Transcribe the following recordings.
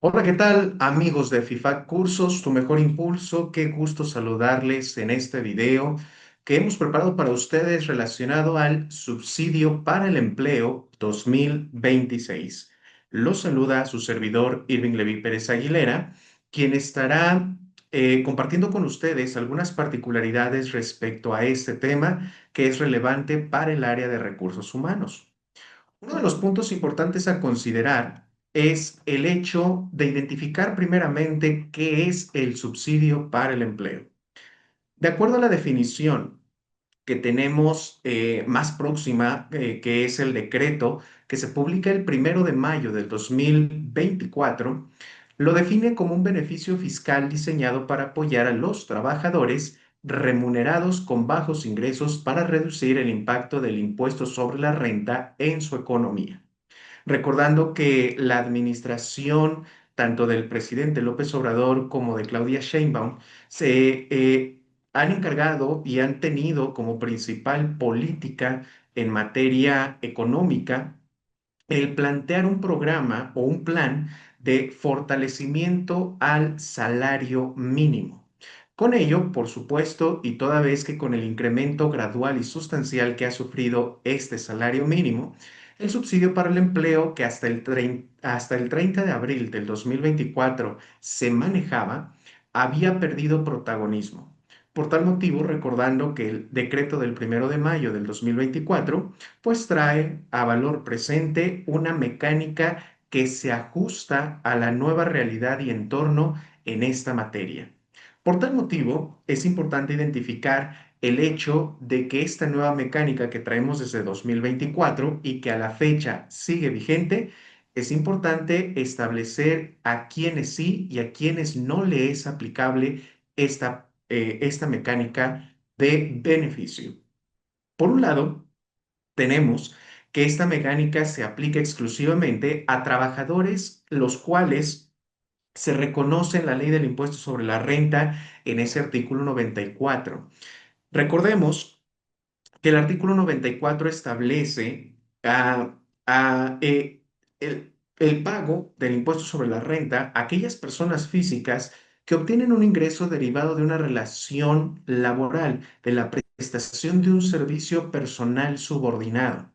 Hola, ¿qué tal amigos de FIFA Cursos? Tu mejor impulso. Qué gusto saludarles en este video que hemos preparado para ustedes relacionado al subsidio para el empleo 2026. Los saluda su servidor Irving Leví Pérez Aguilera, quien estará compartiendo con ustedes algunas particularidades respecto a este tema que es relevante para el área de recursos humanos. Uno de los puntos importantes a considerar es el hecho de identificar primeramente qué es el subsidio para el empleo. De acuerdo a la definición que tenemos más próxima, que es el decreto que se publica el 1 de mayo del 2024, lo define como un beneficio fiscal diseñado para apoyar a los trabajadores remunerados con bajos ingresos para reducir el impacto del impuesto sobre la renta en su economía. Recordando que la administración tanto del presidente López Obrador como de Claudia Sheinbaum se han encargado y han tenido como principal política en materia económica el plantear un programa o un plan de fortalecimiento al salario mínimo. Con ello, por supuesto, y toda vez que con el incremento gradual y sustancial que ha sufrido este salario mínimo, el subsidio para el empleo que hasta el 30 de abril del 2024 se manejaba, había perdido protagonismo. Por tal motivo, recordando que el decreto del 1 de mayo del 2024 pues trae a valor presente una mecánica que se ajusta a la nueva realidad y entorno en esta materia. Por tal motivo, es importante identificar el hecho de que esta nueva mecánica que traemos desde 2024 y que a la fecha sigue vigente, es importante establecer a quienes sí y a quienes no le es aplicable esta mecánica de beneficio. Por un lado, tenemos que esta mecánica se aplica exclusivamente a trabajadores los cuales se reconoce en la ley del impuesto sobre la renta en ese artículo 94. Recordemos que el artículo 94 establece el pago del impuesto sobre la renta a aquellas personas físicas que obtienen un ingreso derivado de una relación laboral, de la prestación de un servicio personal subordinado.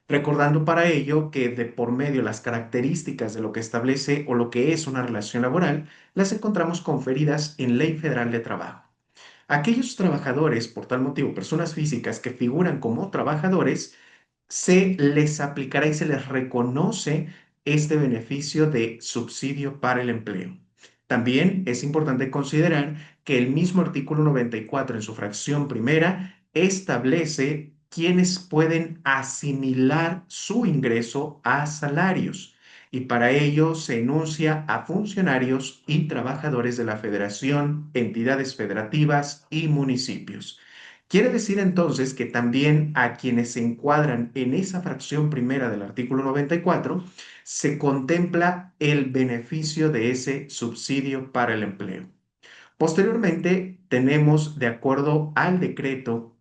Recordando para ello que de por medio las características de lo que establece o lo que es una relación laboral, las encontramos conferidas en Ley Federal de Trabajo. Aquellos trabajadores, por tal motivo, personas físicas que figuran como trabajadores, se les aplicará y se les reconoce este beneficio de subsidio para el empleo. También es importante considerar que el mismo artículo 94 en su fracción primera establece quienes pueden asimilar su ingreso a salarios y para ello se enuncia a funcionarios y trabajadores de la federación, entidades federativas y municipios. Quiere decir entonces que también a quienes se encuadran en esa fracción primera del artículo 94 se contempla el beneficio de ese subsidio para el empleo. Posteriormente, tenemos, de acuerdo al decreto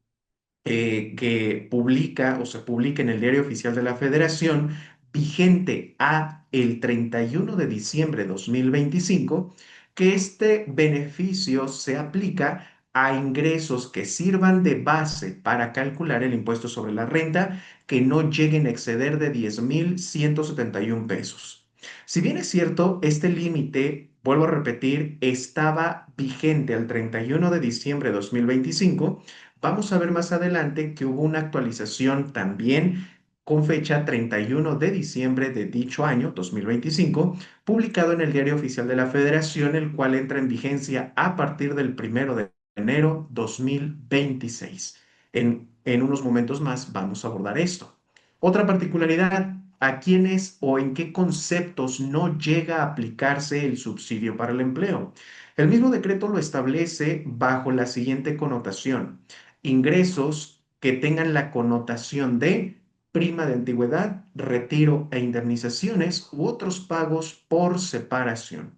que publica o se publica en el Diario Oficial de la Federación, vigente a el 31 de diciembre de 2025, que este beneficio se aplica a ingresos que sirvan de base para calcular el impuesto sobre la renta que no lleguen a exceder de 10,171 pesos. Si bien es cierto, este límite, vuelvo a repetir, estaba vigente al 31 de diciembre de 2025, vamos a ver más adelante que hubo una actualización también con fecha 31 de diciembre de dicho año, 2025, publicado en el Diario Oficial de la Federación, el cual entra en vigencia a partir del 1 de enero 2026. En unos momentos más vamos a abordar esto. Otra particularidad, ¿a quiénes o en qué conceptos no llega a aplicarse el subsidio para el empleo? El mismo decreto lo establece bajo la siguiente connotación: ingresos que tengan la connotación de prima de antigüedad, retiro e indemnizaciones u otros pagos por separación.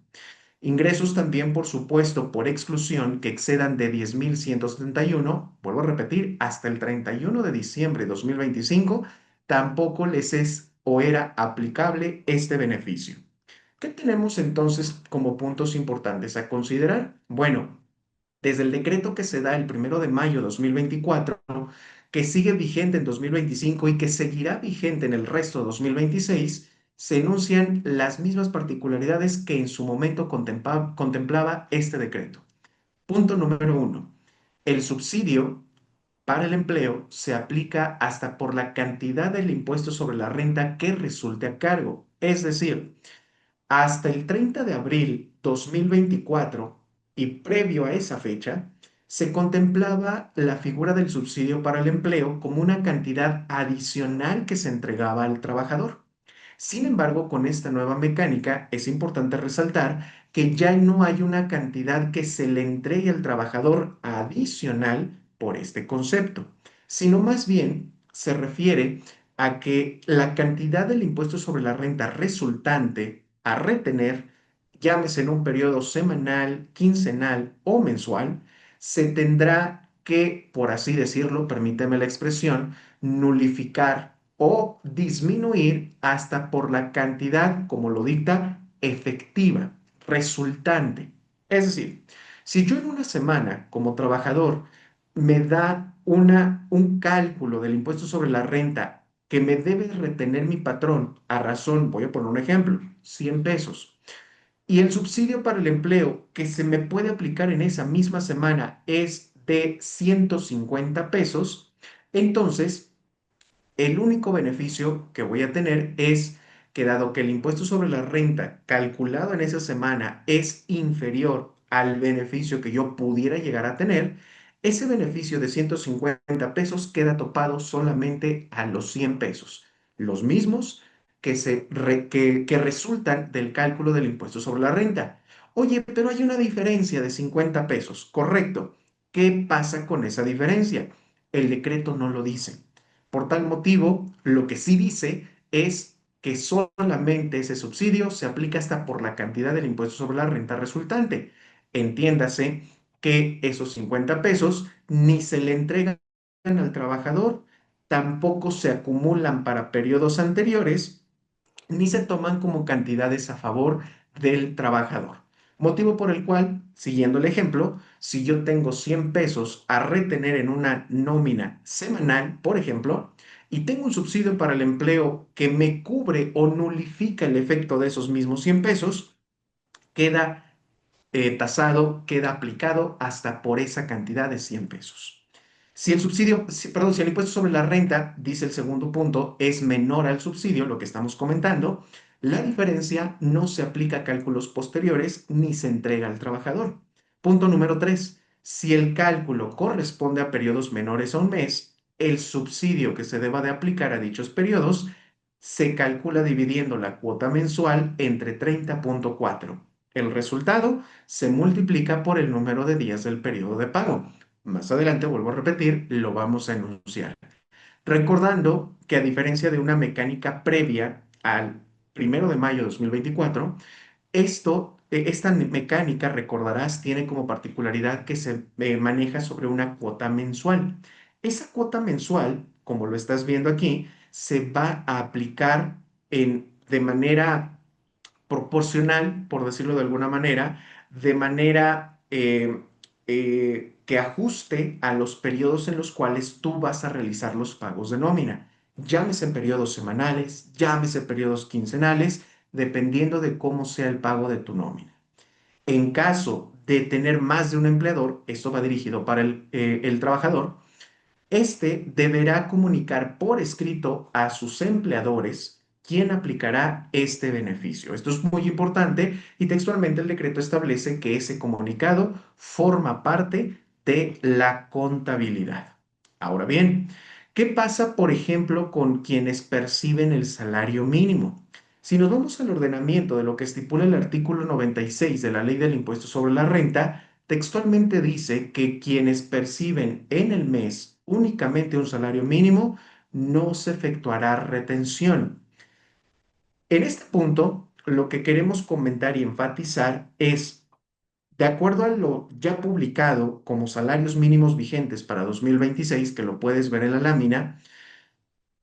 Ingresos también, por supuesto, por exclusión que excedan de 10,171, vuelvo a repetir, hasta el 31 de diciembre de 2025, tampoco les es o era aplicable este beneficio. ¿Qué tenemos entonces como puntos importantes a considerar? Bueno, desde el decreto que se da el 1 de mayo de 2024, que sigue vigente en 2025 y que seguirá vigente en el resto de 2026, se enuncian las mismas particularidades que en su momento contemplaba este decreto. Punto número uno. El subsidio para el empleo se aplica hasta por la cantidad del impuesto sobre la renta que resulte a cargo. Es decir, hasta el 30 de abril 2024 y previo a esa fecha, se contemplaba la figura del subsidio para el empleo como una cantidad adicional que se entregaba al trabajador. Sin embargo, con esta nueva mecánica es importante resaltar que ya no hay una cantidad que se le entregue al trabajador adicional por este concepto, sino más bien se refiere a que la cantidad del impuesto sobre la renta resultante a retener, llámese en un periodo semanal, quincenal o mensual, se tendrá que, por así decirlo, permíteme la expresión, nulificar o disminuir hasta por la cantidad, como lo dicta, efectiva, resultante. Es decir, si yo en una semana como trabajador me da un cálculo del impuesto sobre la renta que me debe retener mi patrón a razón, voy a poner un ejemplo, 100 pesos, y el subsidio para el empleo que se me puede aplicar en esa misma semana es de 150 pesos, entonces el único beneficio que voy a tener es que dado que el impuesto sobre la renta calculado en esa semana es inferior al beneficio que yo pudiera llegar a tener, ese beneficio de 150 pesos queda topado solamente a los 100 pesos, los mismos que resultan del cálculo del impuesto sobre la renta. Oye, pero hay una diferencia de 50 pesos, correcto. ¿Qué pasa con esa diferencia? El decreto no lo dice. Por tal motivo, lo que sí dice es que solamente ese subsidio se aplica hasta por la cantidad del impuesto sobre la renta resultante. Entiéndase que esos 50 pesos ni se le entregan al trabajador, tampoco se acumulan para periodos anteriores ni se toman como cantidades a favor del trabajador. Motivo por el cual, siguiendo el ejemplo, si yo tengo 100 pesos a retener en una nómina semanal, por ejemplo, y tengo un subsidio para el empleo que me cubre o nulifica el efecto de esos mismos 100 pesos, queda tasado, queda aplicado hasta por esa cantidad de 100 pesos. Si el subsidio, perdón, si el impuesto sobre la renta, dice el segundo punto, es menor al subsidio, lo que estamos comentando, la diferencia no se aplica a cálculos posteriores ni se entrega al trabajador. Punto número 3. Si el cálculo corresponde a periodos menores a un mes, el subsidio que se deba de aplicar a dichos periodos se calcula dividiendo la cuota mensual entre 30.4. El resultado se multiplica por el número de días del periodo de pago. Más adelante, vuelvo a repetir, lo vamos a enunciar. Recordando que a diferencia de una mecánica previa al 1 de mayo de 2024, esta mecánica, recordarás, tiene como particularidad que se maneja sobre una cuota mensual. Esa cuota mensual, como lo estás viendo aquí, se va a aplicar de manera proporcional, por decirlo de alguna manera, de manera que ajuste a los periodos en los cuales tú vas a realizar los pagos de nómina. Llámese en periodos semanales, llámese periodos quincenales, dependiendo de cómo sea el pago de tu nómina. En caso de tener más de un empleador, esto va dirigido para el trabajador, este deberá comunicar por escrito a sus empleadores quién aplicará este beneficio. Esto es muy importante y textualmente el decreto establece que ese comunicado forma parte de la contabilidad. Ahora bien, ¿qué pasa, por ejemplo, con quienes perciben el salario mínimo? Si nos vamos al ordenamiento de lo que estipula el artículo 96 de la Ley del Impuesto sobre la Renta, textualmente dice que quienes perciben en el mes únicamente un salario mínimo, no se efectuará retención. En este punto, lo que queremos comentar y enfatizar es, de acuerdo a lo ya publicado como salarios mínimos vigentes para 2026, que lo puedes ver en la lámina,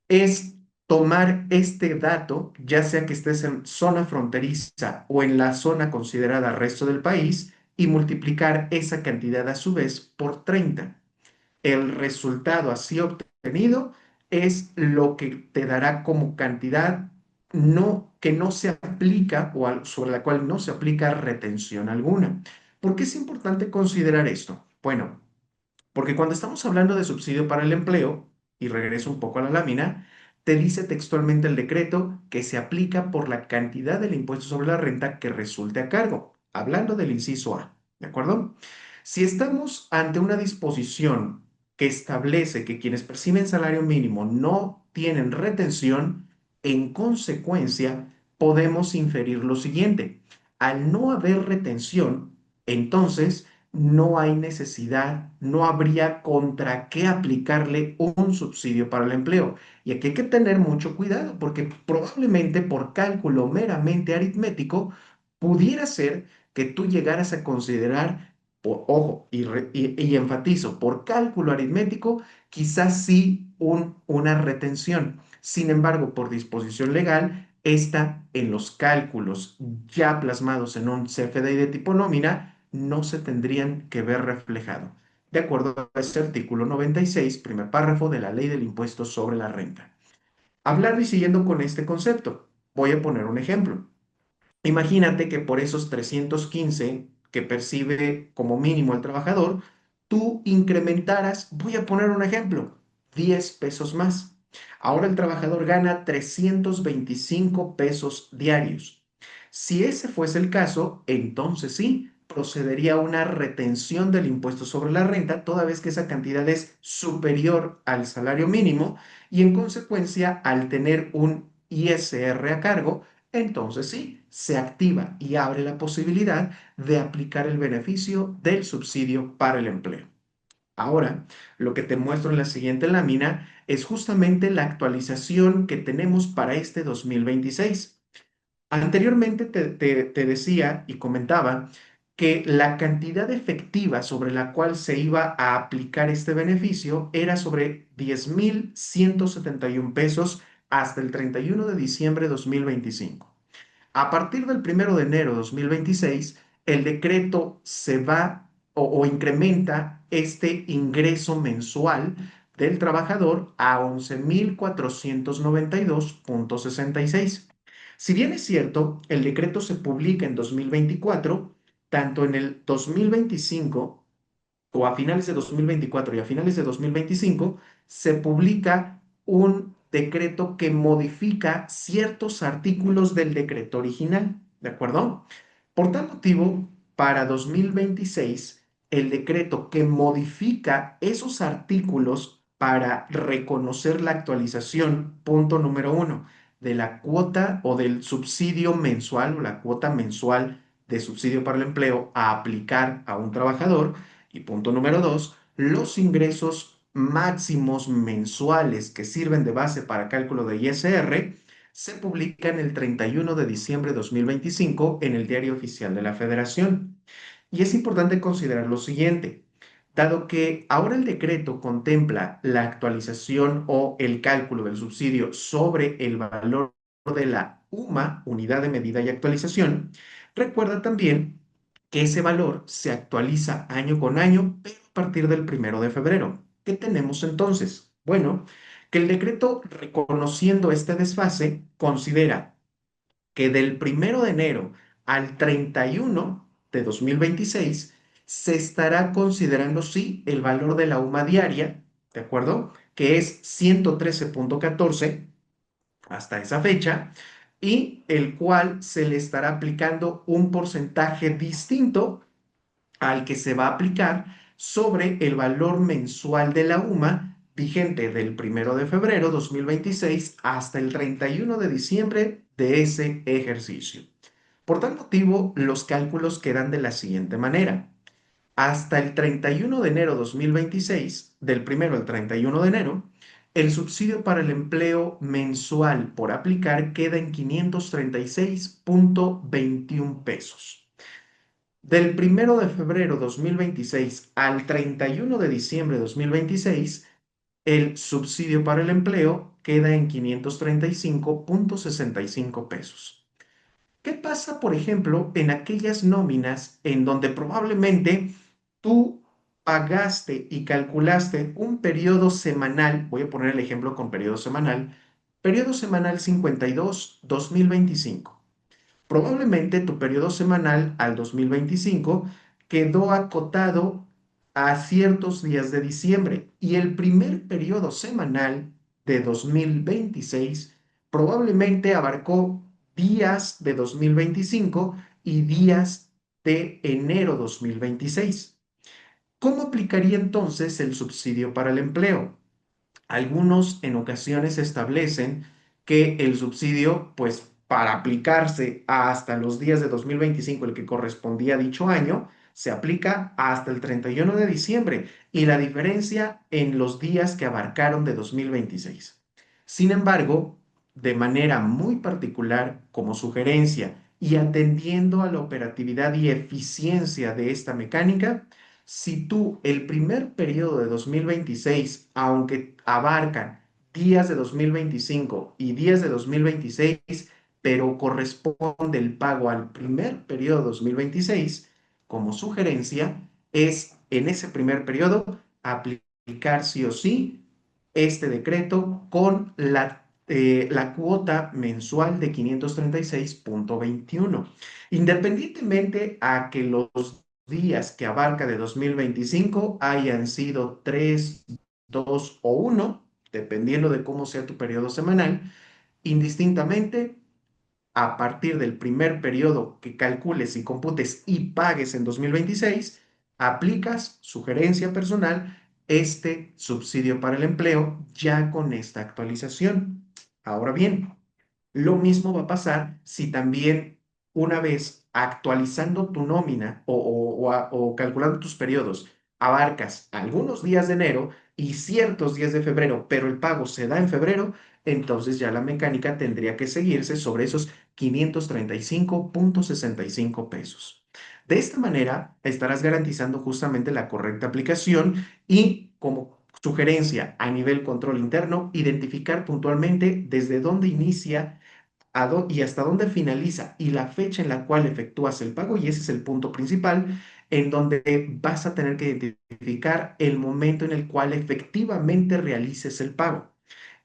es tomar este dato, ya sea que estés en zona fronteriza o en la zona considerada resto del país, y multiplicar esa cantidad a su vez por 30. El resultado así obtenido es lo que te dará como cantidad que no se aplica sobre la cual no se aplica retención alguna. ¿Por qué es importante considerar esto? Bueno, porque cuando estamos hablando de subsidio para el empleo, y regreso un poco a la lámina, te dice textualmente el decreto que se aplica por la cantidad del impuesto sobre la renta que resulte a cargo, hablando del inciso A, ¿de acuerdo? Si estamos ante una disposición que establece que quienes perciben salario mínimo no tienen retención, en consecuencia, podemos inferir lo siguiente. Al no haber retención, entonces no hay necesidad, no habría contra qué aplicarle un subsidio para el empleo. Y aquí hay que tener mucho cuidado porque probablemente por cálculo meramente aritmético pudiera ser que tú llegaras a considerar, ojo, y enfatizo, por cálculo aritmético, quizás sí una retención. Sin embargo, por disposición legal, esta en los cálculos ya plasmados en un CFDI de tipo nómina no se tendrían que ver reflejado, de acuerdo a ese artículo 96, primer párrafo de la Ley del Impuesto sobre la Renta. Hablando y siguiendo con este concepto, voy a poner un ejemplo. Imagínate que por esos 315 que percibe como mínimo el trabajador, tú incrementaras, voy a poner un ejemplo, 10 pesos más. Ahora el trabajador gana 325 pesos diarios. Si ese fuese el caso, entonces sí, procedería a una retención del impuesto sobre la renta, toda vez que esa cantidad es superior al salario mínimo y en consecuencia, al tener un ISR a cargo, entonces sí, se activa y abre la posibilidad de aplicar el beneficio del subsidio para el empleo. Ahora, lo que te muestro en la siguiente lámina es justamente la actualización que tenemos para este 2026. Anteriormente te decía y comentaba que la cantidad efectiva sobre la cual se iba a aplicar este beneficio era sobre 10,171 pesos hasta el 31 de diciembre de 2025. A partir del 1 de enero de 2026, el decreto se va o incrementa este ingreso mensual del trabajador a 11,492,66. Si bien es cierto, el decreto se publica en 2024, tanto en el 2025 o a finales de 2024 y a finales de 2025 se publica un decreto que modifica ciertos artículos del decreto original, ¿de acuerdo? Por tal motivo, para 2026, el decreto que modifica esos artículos para reconocer la actualización, punto número uno, de la cuota o del subsidio mensual o la cuota mensual de subsidio para el empleo a aplicar a un trabajador, y punto número dos, los ingresos máximos mensuales que sirven de base para cálculo de ISR se publican el 31 de diciembre de 2025 en el Diario Oficial de la Federación. Y es importante considerar lo siguiente. Dado que ahora el decreto contempla la actualización o el cálculo del subsidio sobre el valor de la UMA, unidad de medida y actualización, recuerda también que ese valor se actualiza año con año, pero a partir del 1 de febrero. ¿Qué tenemos entonces? Bueno, que el decreto, reconociendo este desfase, considera que del 1 de enero al 31 de 2026 se estará considerando, sí, el valor de la UMA diaria, ¿de acuerdo? Que es 113,14 hasta esa fecha, y el cual se le estará aplicando un porcentaje distinto al que se va a aplicar sobre el valor mensual de la UMA vigente del 1 de febrero 2026 hasta el 31 de diciembre de ese ejercicio. Por tal motivo, los cálculos quedan de la siguiente manera. Hasta el 31 de enero 2026, del 1 al 31 de enero, el subsidio para el empleo mensual por aplicar queda en 536,21 pesos. Del 1 de febrero 2026 al 31 de diciembre de 2026, el subsidio para el empleo queda en 535.65 pesos. ¿Qué pasa, por ejemplo, en aquellas nóminas en donde probablemente tú pagaste y calculaste un periodo semanal? Voy a poner el ejemplo con periodo semanal 52-2025. Probablemente tu periodo semanal al 2025 quedó acotado a ciertos días de diciembre y el primer periodo semanal de 2026 probablemente abarcó días de 2025 y días de enero 2026. ¿Cómo aplicaría entonces el subsidio para el empleo? Algunos en ocasiones establecen que el subsidio, pues para aplicarse hasta los días de 2025, el que correspondía a dicho año, se aplica hasta el 31 de diciembre y la diferencia en los días que abarcaron de 2026. Sin embargo, de manera muy particular, como sugerencia y atendiendo a la operatividad y eficiencia de esta mecánica, si tú el primer periodo de 2026, aunque abarcan días de 2025 y días de 2026, pero corresponde el pago al primer periodo de 2026, como sugerencia, es en ese primer periodo aplicar sí o sí este decreto con la cuota mensual de 536.21. Independientemente a que los días que abarca de 2025 hayan sido 3, 2 o uno, dependiendo de cómo sea tu periodo semanal, indistintamente, a partir del primer periodo que calcules y computes y pagues en 2026, aplicas, sugerencia personal, este subsidio para el empleo ya con esta actualización. Ahora bien, lo mismo va a pasar si también una vez actualizando tu nómina o calculando tus periodos, abarcas algunos días de enero y ciertos días de febrero, pero el pago se da en febrero, entonces ya la mecánica tendría que seguirse sobre esos 535.65 pesos. De esta manera, estarás garantizando justamente la correcta aplicación y como sugerencia a nivel control interno, identificar puntualmente desde dónde inicia y hasta dónde finaliza y la fecha en la cual efectúas el pago, y ese es el punto principal, en donde vas a tener que identificar el momento en el cual efectivamente realices el pago.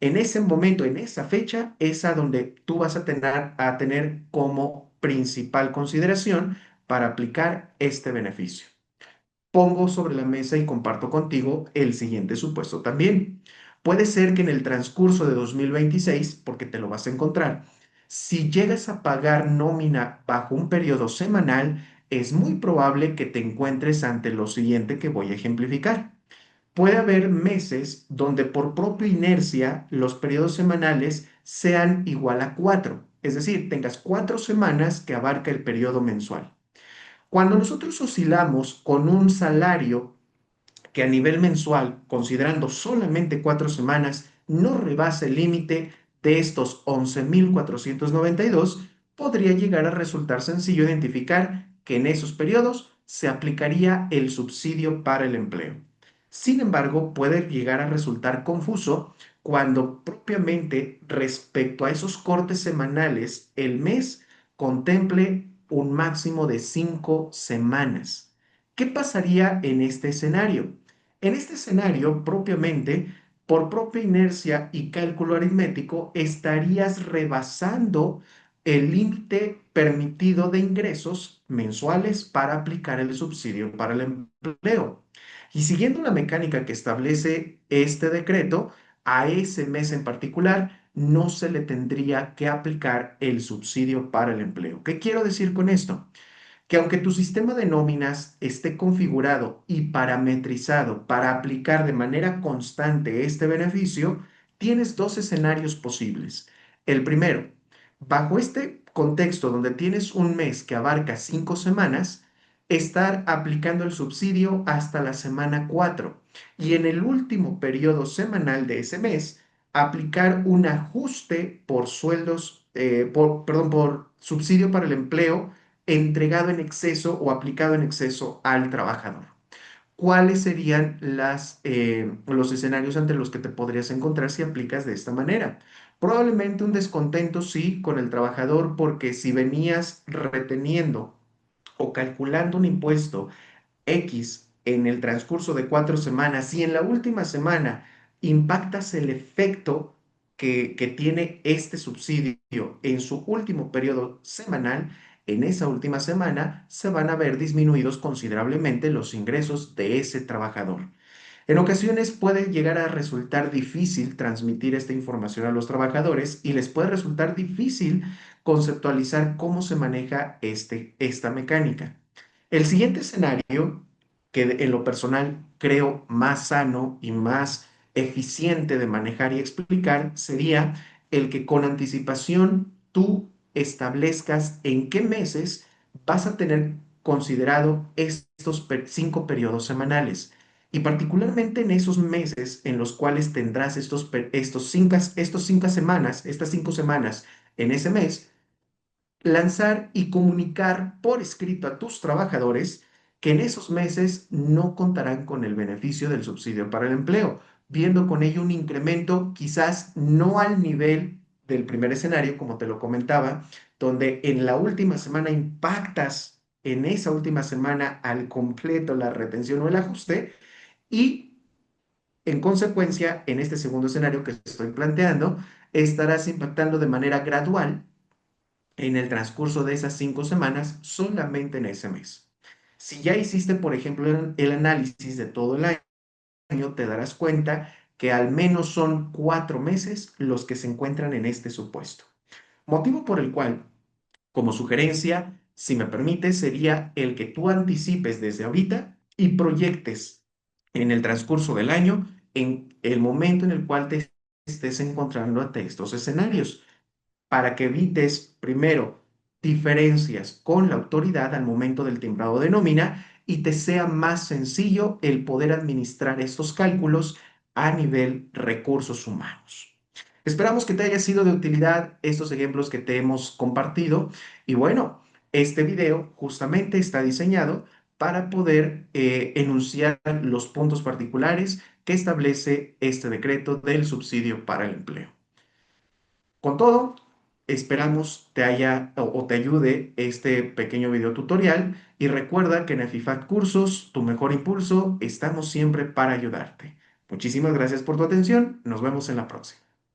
En ese momento, en esa fecha, es a donde tú vas a tener como principal consideración para aplicar este beneficio. Pongo sobre la mesa y comparto contigo el siguiente supuesto también. Puede ser que en el transcurso de 2026, porque te lo vas a encontrar, si llegas a pagar nómina bajo un periodo semanal, es muy probable que te encuentres ante lo siguiente que voy a ejemplificar. Puede haber meses donde por propia inercia los periodos semanales sean igual a 4, es decir, tengas 4 semanas que abarca el periodo mensual. Cuando nosotros oscilamos con un salario que a nivel mensual, considerando solamente 4 semanas, no rebasa el límite de estos 11.492, podría llegar a resultar sencillo identificar que en esos periodos se aplicaría el subsidio para el empleo. Sin embargo, puede llegar a resultar confuso cuando propiamente respecto a esos cortes semanales, el mes contemple un máximo de 5 semanas. ¿Qué pasaría en este escenario? En este escenario, propiamente, por propia inercia y cálculo aritmético, estarías rebasando el límite permitido de ingresos mensuales para aplicar el subsidio para el empleo. Y siguiendo la mecánica que establece este decreto, a ese mes en particular no se le tendría que aplicar el subsidio para el empleo. ¿Qué quiero decir con esto? Que aunque tu sistema de nóminas esté configurado y parametrizado para aplicar de manera constante este beneficio, tienes dos escenarios posibles. El primero, bajo este contexto donde tienes un mes que abarca 5 semanas, estar aplicando el subsidio hasta la semana 4 y en el último periodo semanal de ese mes, aplicar un ajuste por sueldos, perdón, por subsidio para el empleo entregado en exceso o aplicado en exceso al trabajador. ¿cuáles serían los escenarios ante los que te podrías encontrar si aplicas de esta manera? Probablemente un descontento, sí, con el trabajador, porque si venías reteniendo o calculando un impuesto X en el transcurso de 4 semanas y en la última semana impactas el efecto que tiene este subsidio en su último periodo semanal, en esa última semana se van a ver disminuidos considerablemente los ingresos de ese trabajador. En ocasiones puede llegar a resultar difícil transmitir esta información a los trabajadores y les puede resultar difícil conceptualizar cómo se maneja esta mecánica. El siguiente escenario, que en lo personal creo más sano y más eficiente de manejar y explicar, sería el que con anticipación tú establezcas en qué meses vas a tener considerado estos 5 periodos semanales. Y particularmente en esos meses en los cuales tendrás estas 5 semanas en ese mes, lanzar y comunicar por escrito a tus trabajadores que en esos meses no contarán con el beneficio del subsidio para el empleo, viendo con ello un incremento quizás no al nivel del primer escenario, como te lo comentaba, donde en la última semana impactas en esa última semana al completo la retención o el ajuste y en consecuencia, en este segundo escenario que estoy planteando, estarás impactando de manera gradual en el transcurso de esas 5 semanas solamente en ese mes. Si ya hiciste, por ejemplo, el análisis de todo el año, te darás cuenta que al menos son 4 meses los que se encuentran en este supuesto. Motivo por el cual, como sugerencia, si me permite, sería el que tú anticipes desde ahorita y proyectes en el transcurso del año en el momento en el cual te estés encontrando ante estos escenarios para que evites, primero, diferencias con la autoridad al momento del timbrado de nómina y te sea más sencillo el poder administrar estos cálculos a nivel recursos humanos. Esperamos que te haya sido de utilidad estos ejemplos que te hemos compartido y bueno, este video justamente está diseñado para poder enunciar los puntos particulares que establece este decreto del subsidio para el empleo. Con todo, esperamos te haya o te ayude este pequeño video tutorial y recuerda que en EFIFAC Cursos, tu mejor impulso, estamos siempre para ayudarte. Muchísimas gracias por tu atención. Nos vemos en la próxima.